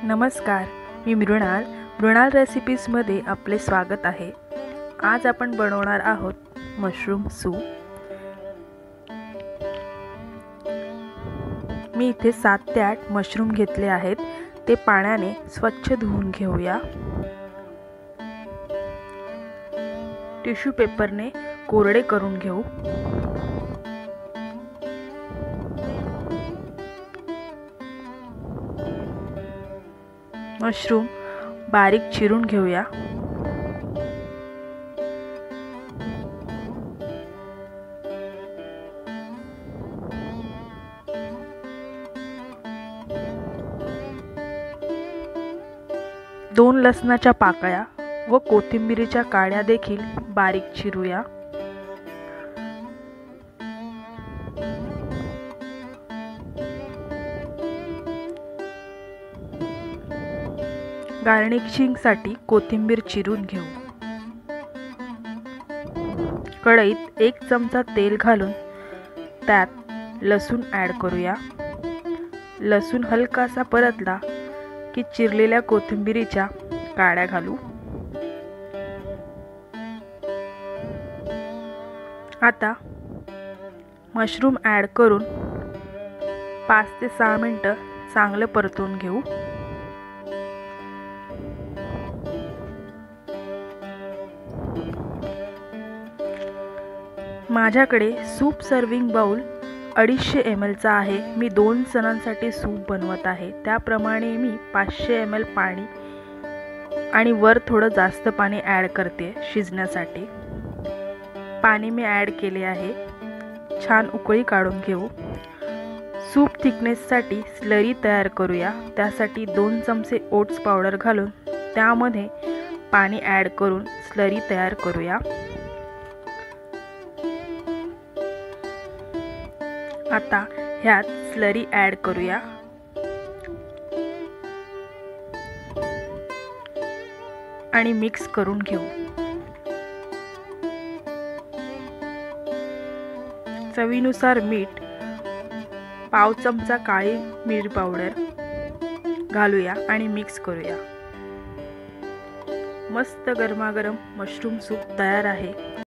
नमस्कार, मी मृणाल रेसिपीजमध्ये आपले स्वागत आहे। आज आपण बनवणार आहोत मशरूम सूप। मी इथे 7 ते 8 मशरूम घेतले आहेत। ते पाण्याने स्वच्छ धुवून घेऊया। टिश्यू पेपरने कोरडे करून घेऊ। मशरूम बारीक चिरून घेऊया। दोन लसणाच्या पाकळ्या व कोथिंबीरीच्या काड्या देखील बारीक चिरूया। गार्निशिंगसाठी कोथिंबीर चिरून घेऊ। कढईत 1 चमचा तेल घालून त्यात लसूण ॲड करूया। लसूण हलकासा परतला की चिरलेल्या कोथिंबीरीच्या काड्या घालू। आता मशरूम ॲड करून 5 ते 6 मिनिटे चांगलं परतून घेऊ। माझ्याकडे सूप सर्विंग बाउल 250 ml चा आहे। मी 2 जणांसाठी सूप बनवत आहे। त्याप्रमाणे मी 500 ml पाणी आणि वर थोडं जास्त पाणी ॲड करते शिजण्यासाठी। पाणी मी ॲड केले आहे। छान उकळी काढून घेऊ। सूप थिकनेससाठी स्लरी तयार करूया। त्यासाठी 2 चमचे ओट्स पावडर घालून त्यामध्ये पाणी ॲड करून स्लरी तयार करूया। आता ह्यात स्लरी ॲड करूया। आणि मिक्स करून घेऊ। चवीनुसार मीठ, पाव चमचा काळी मिरी पावडर घालूया आणि मिक्स करूया। मस्त गरमागरम मशरूम सूप तयार आहे।